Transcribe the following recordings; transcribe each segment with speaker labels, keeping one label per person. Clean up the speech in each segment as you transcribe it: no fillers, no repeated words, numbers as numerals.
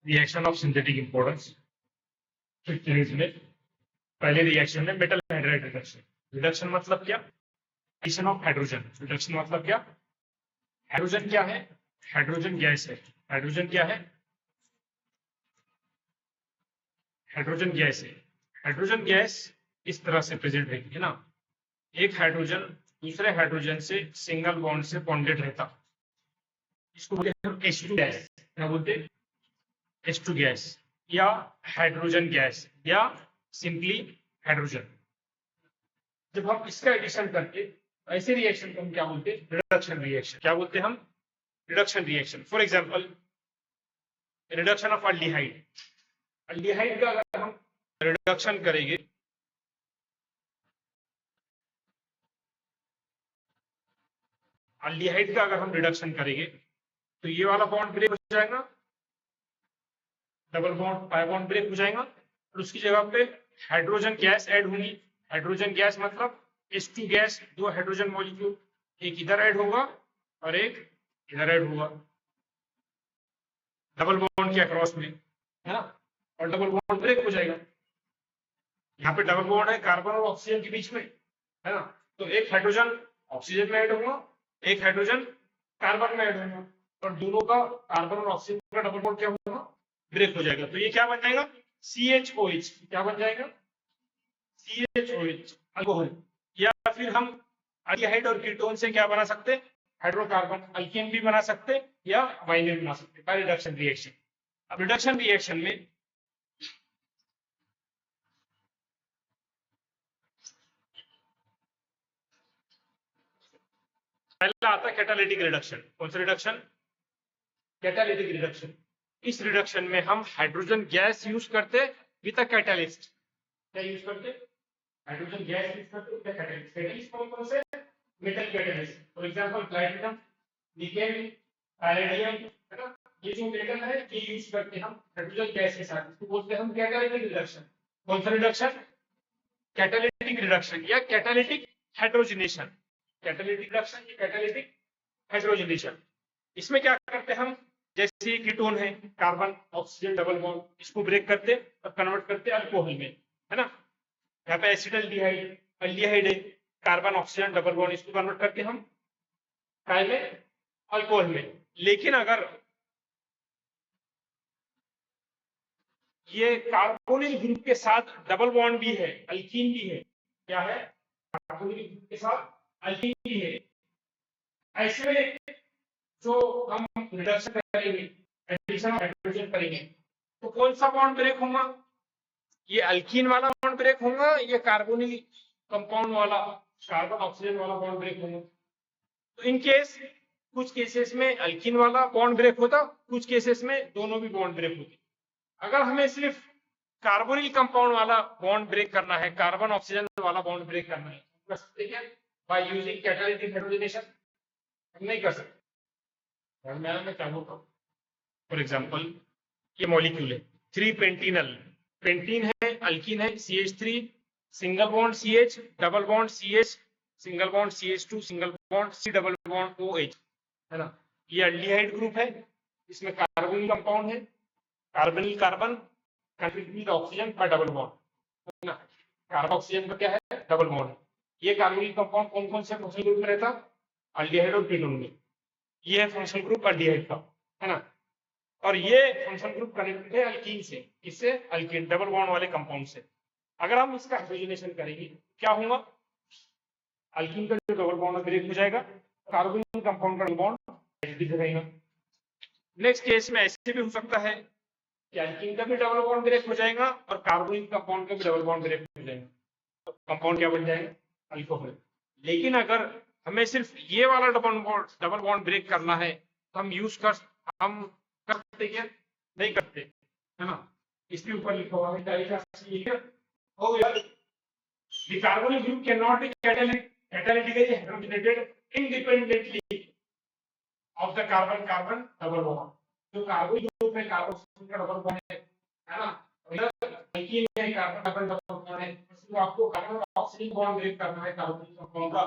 Speaker 1: Reaction of synthetic importance. पहले reaction में metal hydride reduction. Reduction मतलब क्या? Addition of hydrogen. रिडक्शन मतलब क्या? हाइड्रोजन क्या है? हाइड्रोजन गैस है। हाइड्रोजन क्या है? हाइड्रोजन गैस है। हाइड्रोजन गैस इस तरह से प्रेजेंट रहती है ना, एक हाइड्रोजन दूसरे हाइड्रोजन से सिंगल बॉन्ड से बॉन्डेड रहता, इसको बोलते हैं H2 गैस। क्या बोलते हैं? H2 गैस या हाइड्रोजन गैस या सिंपली हाइड्रोजन। जब हम इसका एडिशन करके ऐसे रिएक्शन को हम क्या बोलते हैं? Reduction reaction. क्या बोलते हैं हम? Reduction reaction. For example reduction of aldehyde. Aldehyde का अगर हम रिडक्शन करेंगे, अल्डिहाइड का अगर हम रिडक्शन करेंगे तो ये वाला बॉन्ड ब्रेक हो जाएगा, double bond pi bond break हो जाएगा और उसकी जगह पे हाइड्रोजन गैस ऐड होगी। हाइड्रोजन गैस मतलब H2 गैस, दो हाइड्रोजन मॉलिक्यूल, एक इधर ऐड होगा और एक इधर ऐड होगा डबल बॉन्ड के अक्रॉस में, है ना, और डबल बॉन्ड ब्रेक हो जाएगा। यहाँ पे डबल बॉन्ड है कार्बन और ऑक्सीजन के बीच में, है ना, तो एक हाइड्रोजन ऑक्सीजन में ऐड होगा, एक हाइड्रोजन कार्बन में ऐड होगा और दोनों का कार्बन और ऑक्सीजन का डबल बॉन्ड क्या होगा? ब्रेक हो जाएगा। तो ये क्या बन जाएगा? CHOH। क्या बन जाएगा? CHOH alcohol. या फिर हम अल्डिहाइड और कीटोन से क्या बना सकते? हाइड्रोकार्बन अल्केन भी बना सकते या वाइन भी बना सकते बाय रिडक्शन रिएक्शन। अब रिडक्शन रिएक्शन में पहला आता है कैटालिटिक रिडक्शन। कौन सा रिडक्शन? Catalytic reduction. इस रिडक्शन में हम हाइड्रोजन गैस यूज करते विद अ कैटालिस्ट। क्या यूज करते? हाइड्रोजन गैस यूज करते विद अ कैटालिस्ट। कैटालिस्ट कौन से? Metal catalyst. For example platinum, nickel, palladium, है ना, ये जो मेटल है ये यूज करते हम हाइड्रोजन गैस के साथ, इसको बोलते हैं हम कैटालिटिक रिडक्शन। कौन सा रिडक्शन? कैटालिटिक रिडक्शन या कैटालिटिक हाइड्रोजनेशन। कैटालिटिक रिडक्शन या कैटालिटिक हाइड्रोजनेशन। इसमें क्या करते हैं हम? जैसे ये कीटोन है, कार्बन ऑक्सीजन डबल बॉन्ड, इसको ब्रेक करते और कन्वर्ट करते अल्कोहल में, है ना। यहाँ पे एसिटाल्डिहाइड, अल्डिहाइड है, कार्बन ऑक्सीजन डबल बॉन्ड, इसको कन्वर्ट करते हम काय में? अल्कोहल में। लेकिन अगर ये कार्बोनिल ग्रुप के साथ डबल बॉन्ड भी है, अल्कीन भी है, क्या है? कार्बोनिल ग्रुप के साथ अल्कीन भी है, ऐसे में जो हम रिडक्शन करेंगे, एडिशन ऑफ हाइड्रोजन करेंगे, तो कौन सा बॉन्ड ब्रेक होगा? ये अल्कीन वाला बॉन्ड ब्रेक होगा या कार्बोनिल कंपाउंड वाला कार्बन ऑक्सीजन वाला बॉन्ड ब्रेक होगा? तो इन केस कुछ केसेस में अल्कीन वाला बॉन्ड ब्रेक होता, कुछ केसेस में दोनों भी बॉन्ड ब्रेक होते। अगर हमें सिर्फ कार्बोनिल कंपाउंड वाला बॉन्ड ब्रेक करना है, कार्बन ऑक्सीजन वाला बॉन्ड ब्रेक करना है, कर सकते हैं बाय यूजिंग कैटालिटिक हाइड्रोजनेशन? हम नहीं कर सकते। मैं क्या बोलता हूँ, फॉर एग्जाम्पल ये मॉलिक्यूल है 3 पेंटिनल, पेंटीन है, अल्कीन है, CH3, single bond CH, double bond CH, single bond CH2, single bond C, double bond OH, है ना। ये अल्डिहाइड ग्रुप है, इसमें कार्बोनिल कंपाउंड है, कार्बोनिल कार्बन कंट्रीब्यूट ऑक्सीजन का डबल बॉन्ड, है ना। कार्बन ऑक्सीजन का क्या है? Double bond. ये कार्बोनिल कंपाउंड कौन कौन से फंक्शनल ग्रुप में रहता? अल्डिहाइड और कीटोन में। ये है फंक्शनल ग्रुप अल्डिहाइड का, है ना। और ये फंक्शनल ग्रुप कनेक्टेड है अल्कीन से, इससे अल्कीन डबल बॉन्ड वाले कंपाउंड से। अगर हम इसका हाइड्रोजनेशन करेंगे क्या होगा? अल्कीन का जो डबल बॉन्ड ब्रेक हो जाएगा, कार्बोनिल कंपाउंड का डबल बॉन्ड रहेगा। नेक्स्ट केस में ऐसे भी हो सकता है कि अल्कीन का भी डबल बॉन्ड ब्रेक हो जाएगा और कार्बोनिल कंपाउंड का भी डबल बॉन्ड ब्रेक हो जाएगा, तो कंपाउंड क्या बन जाएगा? अल्कोहल। लेकिन अगर हमें सिर्फ ये वाला डबल बॉन्ड ब्रेक करना है तो हम हम कर सकते क्या? नहीं करते, है ना। इसके ऊपर लिखा हुआ है oh yeah, the carbonyl group cannot be catalytically hydrogenated independently of the carbon double bond। जो कार्बोनिल ग्रुप में कार्बन का डबल बॉन्ड है ना, अल्कीन है, कार्बन कार्बन डबल बॉन्ड है, तो आपको कार्बन ऑक्सीजन बॉन्ड ब्रेक करना है कार्बोनिल कंपाउंड का,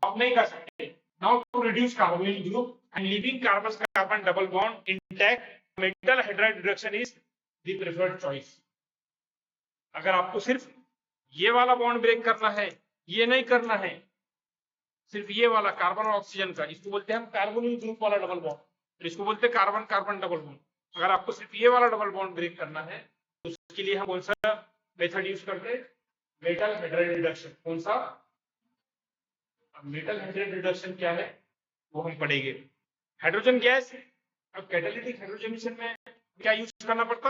Speaker 1: आप नहीं कर सकते। Now to reduce carbonyl group and leaving carbon double bond intact metal hydride reduction is the preferred choice. अगर आपको सिर्फ ये वाला बॉन्ड ब्रेक करना है, ये नहीं करना है, सिर्फ ये वाला कार्बन और ऑक्सीजन का, इसको बोलते हैं हम कार्बोनिल ग्रुप वाला डबल बॉन्ड, तो इसको बोलते हैं कार्बन कार्बन डबल बॉन्ड। अगर आपको सिर्फ ये वाला डबल बॉन्ड ब्रेक करना है तो उसके लिए हम कौन सा मेथड यूज करते हैं? Metal hydride reduction. कौन सा? मेटल हाइड्राइड रिडक्शन क्या है वो हम पढ़ेंगे। हाइड्रोजन गैस, अब कैटालिटिक हाइड्रोजनेशन में क्या यूज करना पड़ता?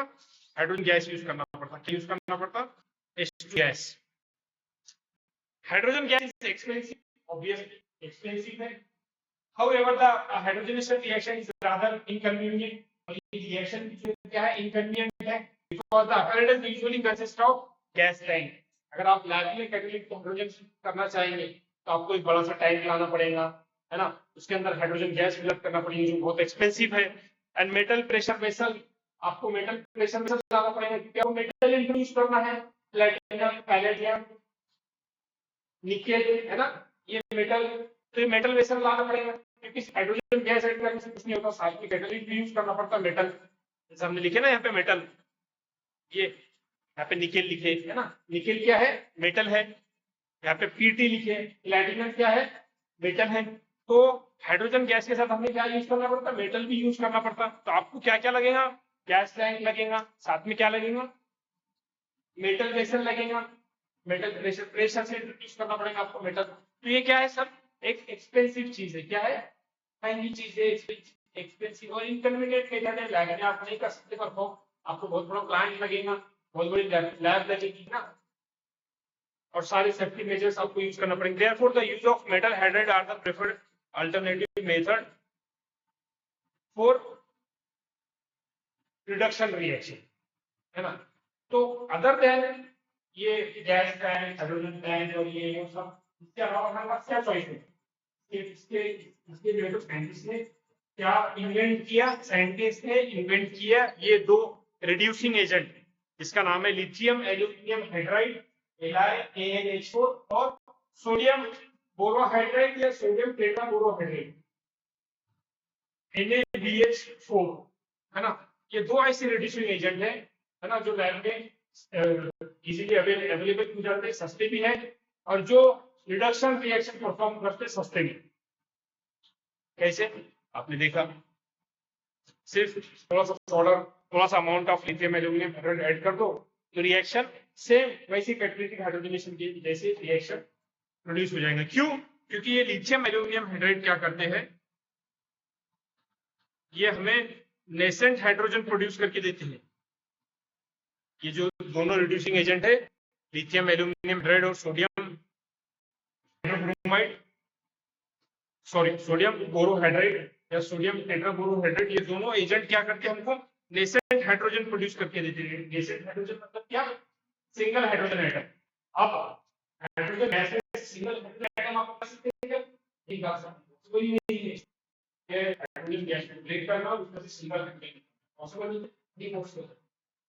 Speaker 1: हाइड्रोजन गैस यूज करना पड़ता। क्या यूज करना पड़ता? H2 gas. Hydrogen gas is expensive, obviously expensive है। However, the hydrogenation reaction is rather inconvenient. Reaction क्या है? Inconvenient है because the apparatus usually consists of gas tank. अगर आप लैब में कैटालिटिक हाइड्रोजन करना चाहेंगे तो आपको एक बड़ा सा टैंक लाना पड़ेगा, है ना? उसके अंदर हाइड्रोजन गैस फिलअप करना पड़ेगी जो बहुत एक्सपेंसिव है। एंड मेटल प्रेशर वेसल, आपको मेटल प्रेशर वेसल लाना पड़ेगा क्योंकि आपको मेटल इंट्रोड्यूस करना है, प्लैटिनम, पैलेडियम, निकेल, है ना? ये मेटल, तो ये मेटल वेसल लाना पड़ेगा क्योंकि हाइड्रोजन गैस ऐड करने से कुछ नहीं होता, साथ में कैटालिस्ट भी यूज करना पड़ता है मेटल। जैसे हमने लिखे ना यहाँ पे मेटल, ये यहाँ पे निकेल लिखे है ना, निकेल क्या है? मेटल है। यहाँ पे पीटी लिखे, प्लैटिनम क्या है? मेटल है। तो हाइड्रोजन गैस के साथ हमें क्या यूज करना पड़ता? मेटल भी यूज करना पड़ता। तो आपको क्या क्या लगेगा? गैस टैंक लगेगा, साथ में क्या लगेगा? मेटल वेसल लगेगा, मेटल प्रेशर से इंट्रोड्यूस करना पड़ेगा आपको मेटल। तो ये क्या है सब? एक एक्सपेंसिव चीज है। क्या है? महंगी चीज है, एक्सपेंसिव और इनकन्वीनियंट मेथड है। लैब में आप नहीं कर सकते परफॉर्म, आपको बहुत बड़ा प्लांट लगेगा, बहुत बड़ी लैब लगेगी ना, और सारे सेफ्टी मेजर्स आपको यूज करना पड़ेंगे। Therefore the use of metal hydride are the preferred alternative method for reduction reaction, है ना? तो अदर देन ये गैस टैंक, हाइड्रोजन टैंक और ये सब, इसके अलावा हमारे पास क्या चॉइस है? इसके जो है तो साइंटिस्ट ने क्या इन्वेंट किया? साइंटिस्ट ने इन्वेंट किया ये दो रिड्यूसिंग एजेंट, जिसका नाम है लिथियम एल्यूमिनियम हाइड्राइड LiAnH4 और सोडियम बोरोहाइड्राइड या सोडियम टेट्राबोरोहाइड्राइड NaBH4, है ना? ये दो ऐसे रिड्यूसिंग एजेंट है ना, जो लैब में इजीली अवेलेबल हो जाते हैं, सस्ते भी है, और जो रिडक्शन रिएक्शन परफॉर्म करते हैं सस्ते में। कैसे? आपने देखा, सिर्फ थोड़ा सा सोडा, थोड़ा सा amount of lithium aluminium hydride add कर दो तो रिएक्शन सेम वैसे कैटालिटिक हाइड्रोजनेशन के जैसे रिएक्शन प्रोड्यूस हो जाएगा। क्यों? क्योंकि ये लिथियम एल्यूमिनियम हाइड्राइड क्या करते हैं? ये हमें नेसेंट हाइड्रोजन प्रोड्यूस करके देते हैं। ये जो दोनों रिड्यूसिंग एजेंट है, लिथियम एल्यूमिनियम हाइड्राइड और sodium bromide, sorry sodium borohydride या सोडियम टेट्राबोरोहाइड्राइड, ये दोनों एजेंट क्या करते हैं? हमको नेसेंट हाइड्रोजन प्रोड्यूस करके देते हैं। नेसेंट हाइड्रोजन मतलब क्या? Single hydrogen atom. अब हाइड्रोजन गैस में सिंगल हाइड्रोजन एटम आप कर सकते हैं क्या? नहीं कर सकते, कोई नहीं है। ये हाइड्रोजन गैस में ब्रेक करना और उसमें से सिंगल हाइड्रोजन पॉसिबल नहीं पॉसिबल।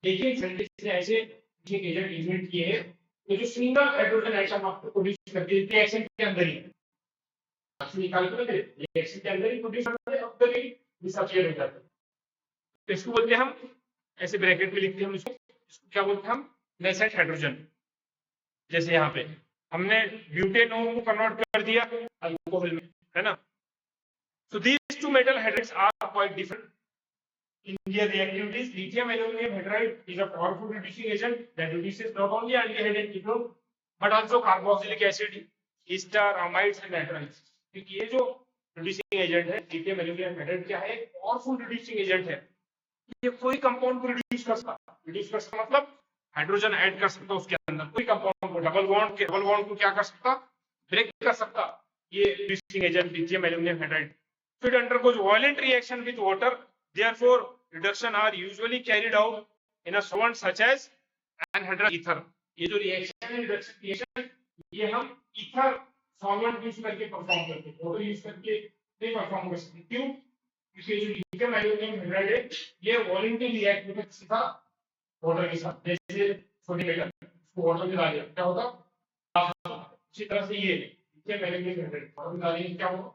Speaker 1: लेकिन साइंटिस्ट ने ऐसे एक एजेंट इन्वेंट किए हैं तो जो सिंगल हाइड्रोजन एटम आपको प्रोड्यूस करके देते हैं रिएक्शन के अंदर ही, निकाल के रिएक्शन के अंदर ही प्रोड्यूस करते हैं, अंदर ही डिसअपियर हो जाते हैं। तो इसको बोलते हैं हम, ऐसे ब्रैकेट में लिखते हैं हम इसको क्या बोलते हैं हम? Nascent hydrogen. जैसे यहाँ पे हमने ब्यूटेनॉल को कन्वर्ट कर दिया अल्कोहल में, है ना? So these two metal hydrides are quite different in their reactivities. Lithium aluminum hydride is a powerful reducing agent that reduces not only aldehyde and ketone but also carboxylic acid, ester, amides and nitrites. क्योंकि ये जो reducing agent है lithium aluminium hydride क्या है? Powerful reducing agent है। ये कोई compound को रिड्यूस कर सकता मतलब हाइड्रोजन ऐड कर सकता उसके अंदर, कोई कंपाउंड को, डबल बॉन्ड को क्या कर सकता? ब्रेक कर सकता ये reducing agent lithium aluminium hydride. So it undergoes violent reaction with water. Therefore, reduction are usually carried out in a solvent such as anhydrous ether. ये जो रिएक्शन है, रिडक्शन रिएक्शन, ये हम ईथर सॉल्वेंट यूज करके perform करते हैं, water use करके नहीं परफॉर्म कर सकते। क्यों? क्योंकि जो लिथियम एल्यूमिनियम हाइड्राइड है ये वॉलेंटली रिएक्ट होता है सीधा वाटर के साथ। जैसे सोडियम मेटल इसको वाटर में डालिए क्या होगा? उसी तरह से ये लिथियम एल्यूमिनियम हाइड्राइड वाटर में डालिए क्या होगा?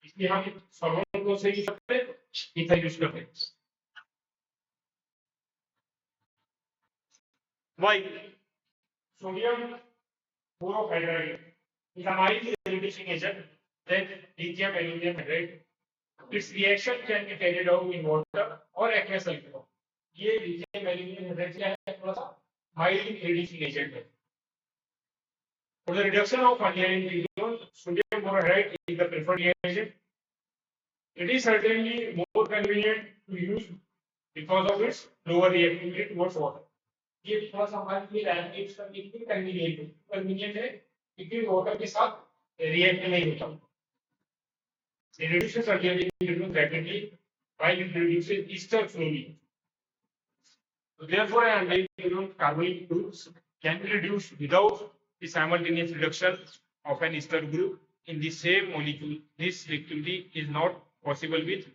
Speaker 1: इसलिए हम सॉल्वेंट को सही सकते हैं ईथर यूज करते हैं। Why sodium borohydride is a mild reducing agent than lithium aluminum hydride. Its reaction can be carried out in water or aqueous alcohol. ये lithium aluminum hydride क्या है, थोड़ा सा mild reducing agent है। For the reduction of unleaded ketone, sodium borohydride is the preferred reagent. It is certainly more convenient to use because of its lower reactivity towards water. ये थोड़ा सा हमारे लिए यूज करने के लिए कन्वीनियंट है क्योंकि वाटर के साथ रिएक्ट नहीं होता। It reduces unleaded ketone rapidly while it reduces ester slowly. So therefore, an unleaded ketone carbonyl groups can be reduced without the simultaneous reduction of an ester group in the same molecule. This reactivity is not possible with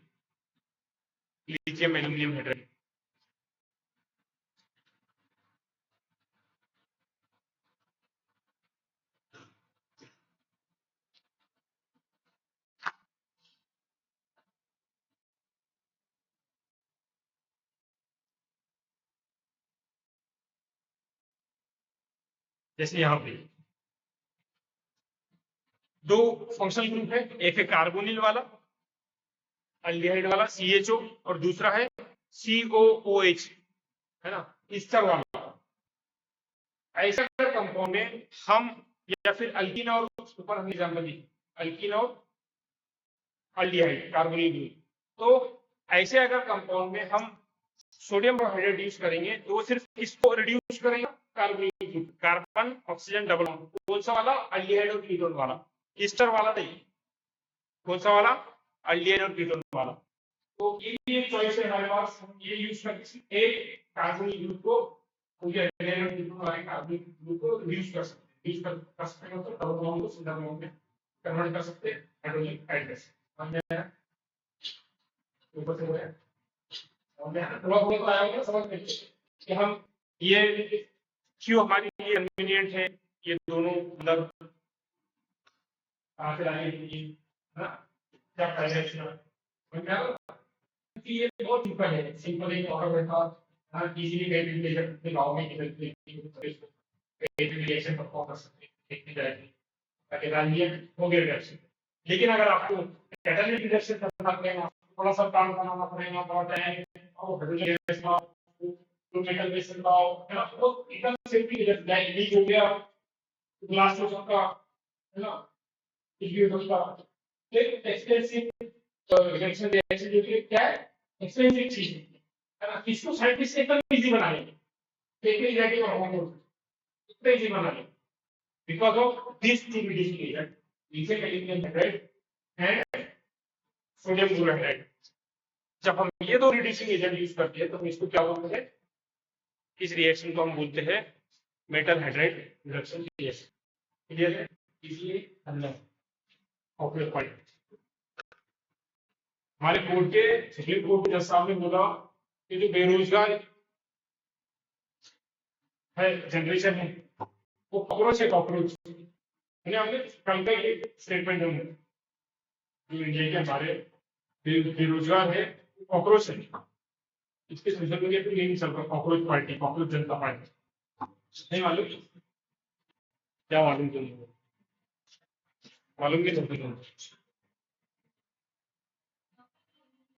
Speaker 1: lithium aluminum hydride. जैसे यहाँ पे दो functional group है, एक है carbonyl वाला aldehyde वाला CHO और दूसरा है COOH, है ना, ईस्टर वाला। ऐसा कंपाउंड में हम या फिर अल्कीन और ऊपर हमने एग्जांपल दी अल्कीन और अल्डिहाइड कार्बोनिल ग्रुप, तो ऐसे अगर कंपाउंड में हम सोडियम बोरोहाइड्राइड यूज करेंगे तो वो सिर्फ किसको रिड्यूस करेगा, carbonyl group, carbon oxygen double bond. कौन सा वाला, अल्डिहाइड और कीटोन वाला, ईस्टर वाला नहीं। कौन सा वाला, अल्डिहाइड और कीटोन वाला। तो ये एक चॉइस है हमारे पास, हम ये यूज करके एक कार्बोनिल ग्रुप को अल्डिहाइड और कीटोन वाले कार्बोनिल ग्रुप को रिड्यूस कर सकते हैं, यूज कर सकते हैं, मतलब डबल बॉन्ड को सिंगल बॉन्ड में कन्वर्ट कर सकते हैं हाइड्रोजन आयन से। हमने ऊपर से हो गया समझ में कि हम ये क्यों हमारे लिए कन्वीनियंट है, ये दोनों मतलब क्या ये बहुत सिंपल है, सिंपल एक ऑर्डर बैठा इजीली गाँव में रिएक्शन परफॉर्म कर सकते हैं, हो गया रिएक्शन। लेकिन अगर आपको कैटालिटिक रिएक्शन करना पड़ेगा, थोड़ा सा काम करना पड़ेगा, बहुत टाइम और मेटल बेस लगाओ, है ना, तो एकदम सिंपली लीक हो गया ग्लास हो सकता है ना, लीक हो सकता है। एक्सपेंसिव रिएक्शन जो कि क्या है, एक्सपेंसिव चीज है ना, इसको साइंटिस्ट एकदम इजी बना लेंगे, टेक्निक जाके इतना इजी बना लेंगे because of this two reducing agent, lithium aluminium hydride and sodium borohydride. जब हम ये दो रिड्यूसिंग एजेंट यूज करते हैं तो हम इसको क्या बोलते हैं, इस रिएक्शन को हम बोलते हैं metal hydride reduction reaction. Clear है, इसलिए हमने ऑब्जेक्ट पॉइंट हमारे कोर्ट के सुप्रीम कोर्ट के जज साहब ने बोला कि जो बेरोजगार है जनरेशन है वो कॉकरोच है, कॉकरोच। हमने कल का ये स्टेटमेंट जो इंडिया के हमारे बेरोजगार है कॉकरोच है, इसके सोशल मीडिया पे नहीं चल रहा कॉकरोच पार्टी, कॉकरोच जनता पार्टी, नहीं मालूम, क्या मालूम तुमको, मालूम नहीं चलता।